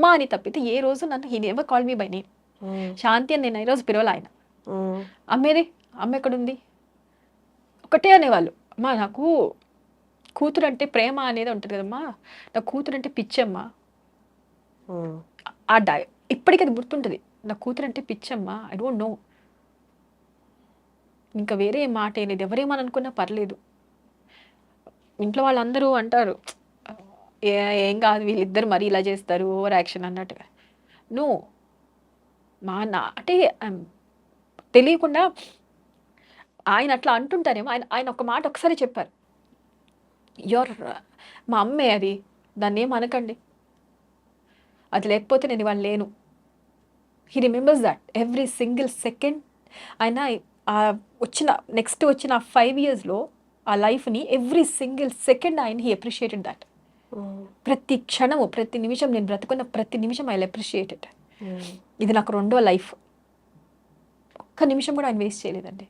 అమ్మ అని తప్పితే ఏ రోజు నన్ను he never call me by name. Shanti అని నేను ఈరోజు పిలవలే ఆయన. అమ్మేది, అమ్మ ఎక్కడుంది ఒకటే అనేవాళ్ళు. అమ్మ నాకు కూతురు అంటే ప్రేమ అనేది ఉంటుంది కదమ్మా, నా కూతురు అంటే పిచ్చమ్మా. ఆ డై ఇప్పటికీ అది గుర్తుంటుంది, నా కూతురు అంటే పిచ్చమ్మా, ఐ డోంట్ నో. ఇంకా వేరే మాట అనేది ఎవరేమని అనుకున్నా పర్లేదు. ఇంట్లో వాళ్ళందరూ అంటారు ఏం కాదు వీళ్ళిద్దరు మరీ ఇలా చేస్తారు ఓవర్ యాక్షన్ అన్నట్టుగా. నో, అంటే తెలియకుండా ఆయన అట్లా అంటుంటారేమో. ఆయన ఆయన ఒక మాట ఒకసారి చెప్పారు, మా అమ్మే అది, దాన్ని ఏం అనకండి, అది లేకపోతే నేను ఇవాళ లేను. He remembers that every single second. ఆయన నెక్స్ట్ వచ్చిన 5 yearsలో ఆ లైఫ్ని ఎవ్రీ సింగిల్ సెకండ్ ఆయన హీ అప్రిషియేటెడ్ దట్. ప్రతి క్షణము, ప్రతి నిమిషం, నేను బ్రతుకున్న ప్రతి నిమిషం ఐ అప్రిషియేట్ ఇట్. ఇది నాకు రెండో లైఫ్. ఒక్క నిమిషం కూడా ఆయన వేస్ట్ చేయలేదండి.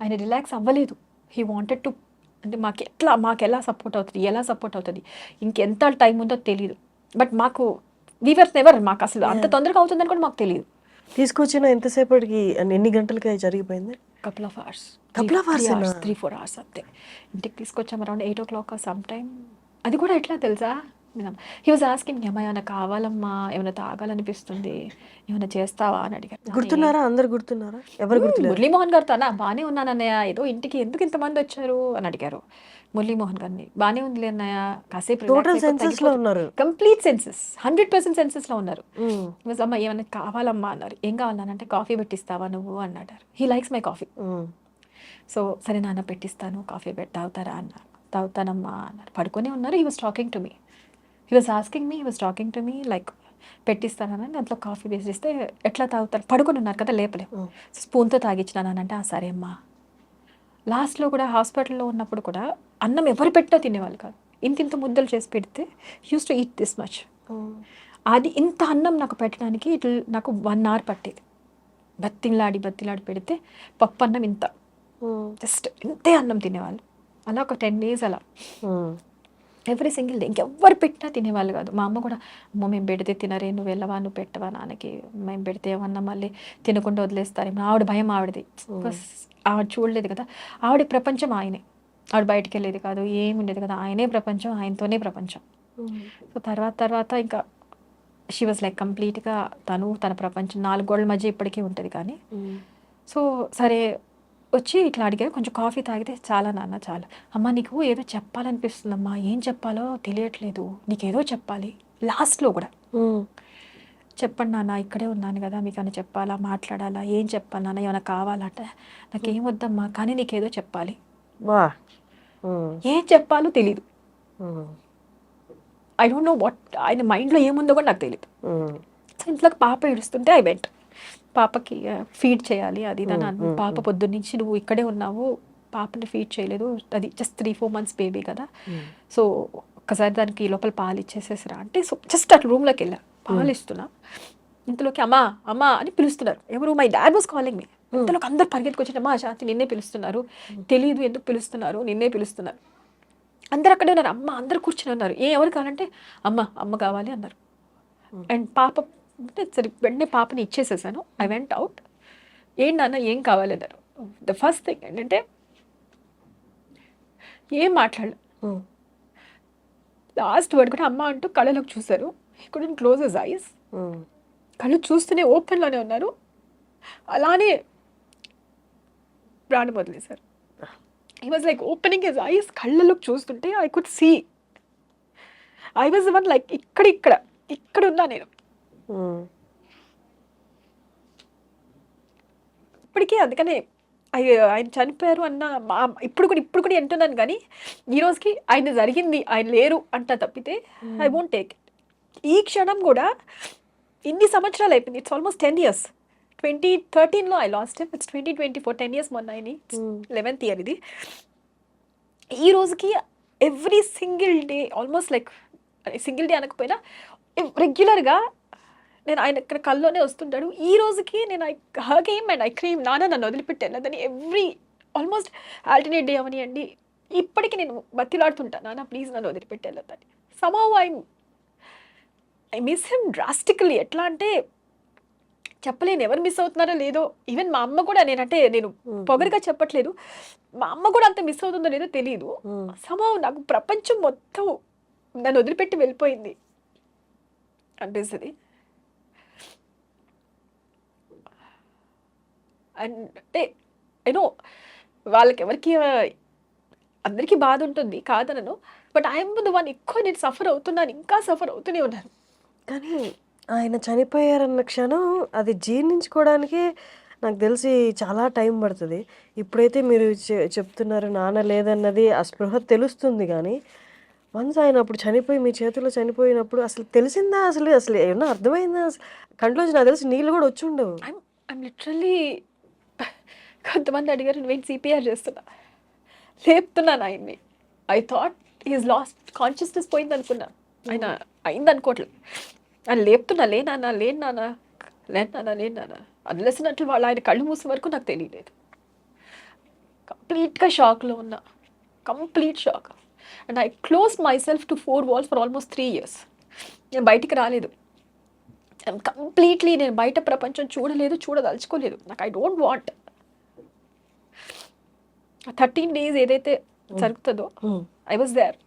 ఆయన రిలాక్స్ అవ్వలేదు. హీ వాంటెడ్ టు, అంటే మాకు ఎలా సపోర్ట్ అవుతుంది, ఇంకెంత టైం ఉందో తెలియదు. బట్ మాకు వీవర్స్ నెవర్, మాకు అసలు అంత తొందరగా అవుతుందని కూడా మాకు తెలియదు. తీసుకొచ్చిన ఎంతసేపటికి, ఎన్ని గంటలకి జరిగిపోయింది? couple of hours, 3-4 hours అంతే. ఇంటికి తీసుకొచ్చాము అరౌండ్ 8 o'clock సమ్ టైమ్. అది కూడా ఎట్లా తెలుసా, హీ వాజ్ ఆస్కింగ్ అమ్మా ఏమైనా కావాలమ్మా, ఏమైనా తాగాలనిపిస్తుంది, ఏమైనా చేస్తావా అని అడిగారు. గుర్తున్నారా? అందరు గుర్తున్నారా? ఎవరు గుర్తులేదు? మురళీమోహన్ గారు తన బాగానే ఉన్నానన్నయ్య, ఏదో ఇంటికి ఎందుకు ఇంతమంది వచ్చారు అని అడిగారు మురళీమోహన్ గారిని. బాగానే ఉంది అన్నయ్య, కాసేపు ఉన్నారు, కంప్లీట్ సెన్సెస్, 100% సెన్సెస్ లో ఉన్నారు. అమ్మ ఏమైనా కావాలమ్మా అన్నారు. ఏం కావాలనంటే కాఫీ పెట్టిస్తావా నువ్వు అన్నాడు. He likes my coffee. So సరే నాన్న పెట్టిస్తాను, కాఫీ తాగుతారా అన్నారు. తాగుతానమ్మా అన్నారు. పడుకొని ఉన్నారు. He was talking to me, he was asking me, he was talking to me like పెట్టిస్తానని. దాంట్లో కాఫీ వేసిస్తే ఎట్లా తాగుతారు, పడుకొని ఉన్నారు కదా, లేపలేము. స్పూన్తో తాగించినానంటే సరే అమ్మా. లాస్ట్లో కూడా హాస్పిటల్లో ఉన్నప్పుడు కూడా అన్నం ఎవరు పెట్టినా తినేవాళ్ళు కాదు. ఇంత ముద్దలు చేసి పెడితే use to eat this much. అది ఇంత అన్నం నాకు పెట్టడానికి నాకు 1 hour పట్టేది. బత్తిలాడి పెడితే పప్పు అన్నం ఇంత, జస్ట్ ఇంతే అన్నం తినేవాళ్ళు. అలా ఒక 10 days అలా ఎవ్రీ సింగిల్ డే. ఇంకెవ్వరు పెట్టినా తినేవాళ్ళు కాదు. మా అమ్మ కూడా, అమ్మ మేము పెడితే తినరే, నువ్వు వెళ్ళవా, నువ్వు పెట్టవా నాన్నకి, మేము పెడితే ఏమన్నా మళ్ళీ తినకుండా వదిలేస్తారేమో. ఆవిడ భయం ఆవిడది. ఆవిడ చూడలేదు కదా, ఆవిడ ప్రపంచం ఆయనే. ఆవిడ బయటికి వెళ్ళేది కాదు, ఏమి ఉండేది కదా, ఆయనే ప్రపంచం, ఆయనతోనే ప్రపంచం. సో తర్వాత ఇంకా షీ వాజ్ లైక్ కంప్లీట్గా తన ప్రపంచం 4 గోడల మధ్య ఇప్పటికీ ఉంటుంది. కానీ సో సరే వచ్చి ఇట్లా అడిగారు, కొంచెం కాఫీ తాగితే చాలా నాన్న చాలా. అమ్మ నీకు ఏదో చెప్పాలనిపిస్తుందమ్మా, ఏం చెప్పాలో తెలియట్లేదు, నీకేదో చెప్పాలి. లాస్ట్లో కూడా చెప్పండి నాన్న, ఇక్కడే ఉన్నాను కదా, మీకు అని చెప్పాలా, మాట్లాడాలా, ఏం చెప్పాలి నాన్న, ఏమైనా కావాలంటే నాకేం వద్దమ్మా, కానీ నీకేదో చెప్పాలి. ఏం చెప్పాలో తెలీదు. ఐ డోంట్ నో వాట్ ఆయన మైండ్లో ఏముందో కూడా నాకు తెలియదు. సో ఇంట్లోకి పాప ఏడుస్తుంటే ఐ వెంట్. పాపకి ఫీడ్ చేయాలి అది దాని. పాప పొద్దున్నుంచి నువ్వు ఇక్కడే ఉన్నావు, పాపని ఫీడ్ చేయలేదు, అది జస్ట్ 3-4 months బేబీ కదా, సో ఒక్కసారి దానికి లోపల పాలు ఇచ్చేసేసిరా అంటే, సో జస్ట్ అట్లా రూమ్లోకి వెళ్ళా, పాలు ఇస్తున్నా. ఇంతలోకి అమ్మా అమ్మా అని పిలుస్తున్నారు. ఎవరు? My dad was calling me. ఇంతలోకి అందరు పరిగెత్తుకొచ్చి, అమ్మా శాంతి నిన్నే పిలుస్తున్నారు, తెలీదు ఎందుకు పిలుస్తున్నారు, నిన్నే పిలుస్తున్నారు. అందరు అక్కడే ఉన్నారు, అమ్మ అందరు కూర్చొని ఉన్నారు. ఎవరు కావాలంటే అమ్మ కావాలి అన్నారు. అండ్ పాప అంటే సరే వెంటనే పాపని ఇచ్చేసేసాను. I went out. ఏంటి నాన్న ఏం కావాలి అన్నారు. ద ఫస్ట్ థింగ్ ఏంటంటే ఏం మాట్లాడలేదు. లాస్ట్ వర్డ్ కూడా అమ్మ అంటూ కళ్ళలోకి చూశారు. He couldn't close his eyes. కళ్ళు చూస్తూనే ఓపెన్లోనే ఉన్నారు. అలానే ప్రాణం వదిలేశారు. He was like opening his eyes. కళ్ళలోకి చూస్తుంటే I could see. I was one like ఇక్కడ ఉన్నా నేను. ఇప్పటికీ అందుకనే ఆయన చనిపోయారు అన్న ఇప్పుడు కూడా ఎంటున్నాను. కానీ ఈ రోజుకి ఆయన జరిగింది, ఆయన లేరు అంట తప్పితే ఐ వోంట్ టేక్ ఇట్. ఈ క్షణం కూడా ఇన్ని సంవత్సరాలు అయిపోయింది. It's almost 10 years. 2013లో I lost him. It's 2024, 10 years మొన్న అయినాయి. 11th year ఇది. ఈ రోజుకి every single day, almost like single day అనకపోయినా రెగ్యులర్గా నేను ఆయన ఇక్కడ కల్లోనే వస్తుంటాడు. ఈ రోజుకి నేను I hug him and I cream నాన్న నన్ను వదిలిపెట్టాను దాన్ని ఎవ్రీ ఆల్మోస్ట్ ఆల్టర్నేట్ డే అవనియండి. ఇప్పటికీ నేను బతిలాడుతుంటాను, నాన్న ప్లీజ్ నన్ను వదిలిపెట్టాను దాన్ని. Somehow I miss him drastically. ఎట్లా అంటే చెప్పలేను ఎవరు మిస్ అవుతున్నారో లేదో. ఈవెన్ మా అమ్మ కూడా, నేను పొగరుగా చెప్పట్లేదు, మా అమ్మ కూడా అంత మిస్ అవుతుందో లేదో తెలియదు. సమహౌ నాకు ప్రపంచం మొత్తం నన్ను వదిలిపెట్టి వెళ్ళిపోయింది అనిపిస్తుంది. అండ్ అంటే యూనో వాళ్ళకి ఎవరికి అందరికీ బాధ ఉంటుంది కాదనను, బట్ ఐఎమ్ ద వన్ ఎక్కువ నేను సఫర్ అవుతున్నాను, ఇంకా సఫర్ అవుతూనే ఉన్నాను. కానీ ఆయన చనిపోయారన్న క్షణం అది జీర్ణించుకోవడానికే నాకు తెలిసి చాలా టైం పడుతుంది. ఇప్పుడైతే మీరు చెప్తున్నారు నాన్న లేదన్నది ఆ స్పృహ తెలుస్తుంది. కానీ వన్స్ ఆయన అప్పుడు చనిపోయి మీ చేతిలో చనిపోయినప్పుడు అసలు తెలిసిందా? అసలు అసలు ఏమన్నా అర్థమైందా? కంట్లోంచి నాకు తెలిసి నీళ్ళు కూడా వచ్చి ఉండవు. ఐఎమ్ లిటరల్లీ కొంతమంది అడిగారు నువ్వేం సిపిఆర్ చేస్తున్నా, లేపుతున్నాను ఆయన్ని. I thought is lost consciousness పోయింది అనుకున్నా, ఆయన అయింది అనుకోవట్లేదు. ఆయన లేపుతున్నా, లేనానా లేనానా లేనానా లేనానా అది లేసినట్లు వాళ్ళు ఆయన కళ్ళు మూసే వరకు నాకు తెలియలేదు. కంప్లీట్గా షాక్లో ఉన్నా, complete shock. And I close my self to 4 walls for almost 3 years. నేను బయటికి రాలేదు కంప్లీట్లీ. నేను బయట ప్రపంచం చూడలేదు, చూడదలుచుకోలేదు. నాకు ఐ డోంట్ వాంట్. 13 days ఏదైతే జరుగుతుందో ఐ వాజ్ దేర్.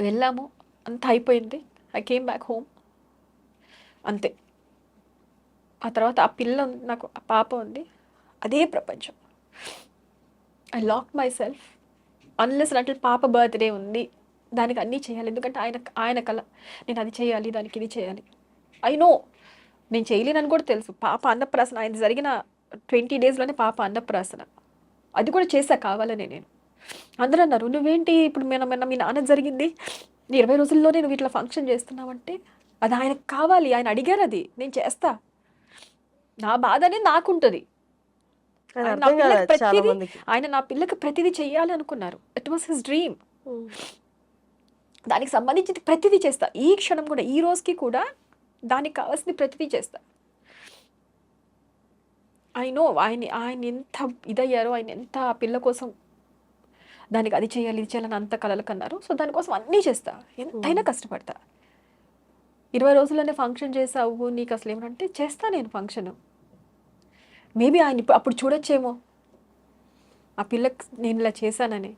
వెళ్ళాము, అంతా అయిపోయింది. ఐ కేమ్ బ్యాక్ హోమ్, అంతే. ఆ తర్వాత ఆ పిల్ల నాకు ఆ పాప ఉంది, అదే ప్రపంచం. I lock my self unless అంటే పాప బర్త్డే ఉంది, దానికి అన్నీ చేయాలి. ఎందుకంటే ఆయన కళ, నేను అది చేయాలి, దానికి ఇది చేయాలి. ఐ నో నేను చేయలేనని కూడా తెలుసు. పాప అన్నప్రాసన ఆయన జరిగిన 20 daysలోనే పాప అన్నప్రాసన, అది కూడా చేశా కావాలనే నేను. అందరూ అన్నారు నువ్వేంటి ఇప్పుడు మీ నాన్న జరిగింది 20 రోజుల్లోనే నువ్వు ఇట్లా ఫంక్షన్ చేస్తున్నావంటే, అది ఆయనకు కావాలి, ఆయన అడిగారు, అది నేను చేస్తా. నా బాధ అనేది నాకుంటుంది. ఆయన నా పిల్లకి ప్రతిదీ చెయ్యాలి అనుకున్నారు. It was his dream. దానికి సంబంధించి ప్రతిదీ చేస్తా. ఈ క్షణం కూడా, ఈ రోజుకి కూడా దానికి కావాల్సింది ప్రతిదీ చేస్తా. ఐ నో ఆయన ఎంత ఇదయ్యారో, ఆయన ఎంత ఆ పిల్ల కోసం దానికి అది చేయాలి ఇది చేయాలని అంత కలలు కన్నారు. సో దానికోసం అన్నీ చేస్తా, ఎంతైనా కష్టపడతా. 20 రోజుల్లోనే ఫంక్షన్ చేసావు, నీకు అసలు ఏమంటే చేస్తా నేను ఫంక్షన్. మేబీ ఆయన అప్పుడు చూడొచ్చేమో ఆ పిల్లకి నేను ఇలా చేశానని.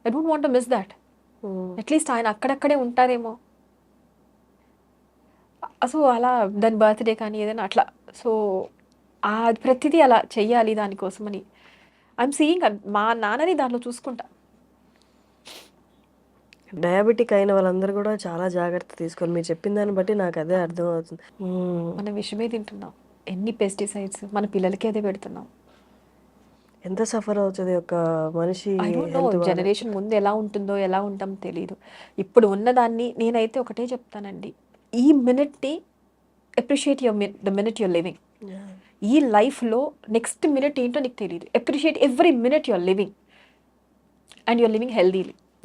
I don't want to miss that. At least ఆయన అక్కడక్కడే ఉంటారేమో. సో అలా దాని బర్త్డే కానీ ఏదైనా అట్లా, సో ప్రతిదీ అలా చెయ్యాలి దానికోసమని. ఐఎమ్ సీయింగ్ మా నాన్నని దాంట్లో చూసుకుంటా. డయాబెటిక్ అయిన వాళ్ళందరూ కూడా చాలా జాగ్రత్త తీసుకోవాలి. మీరు చెప్పిన దాన్ని బట్టి నాకు అదే అర్థం అవుతుంది. మనం విషమే తింటున్నాం, ఎన్ని పెస్టిసైడ్స్, మన పిల్లలకి అదే పెడుతున్నాం. ఎంత సఫర్ అవుతుంది ఒక మనిషి. జనరేషన్ ముందు ఎలా ఉంటుందో, ఎలా ఉంటాం తెలియదు. ఇప్పుడు ఉన్నదాన్ని నేనైతే ఒకటే చెప్తానండి, ఈ మినిట్ని appreciate the minute you're living. ఈ లైఫ్లో నెక్స్ట్ మినిట్ ఏంటో నీకు తెలియదు. Appreciate every minute you're living and you're living healthily.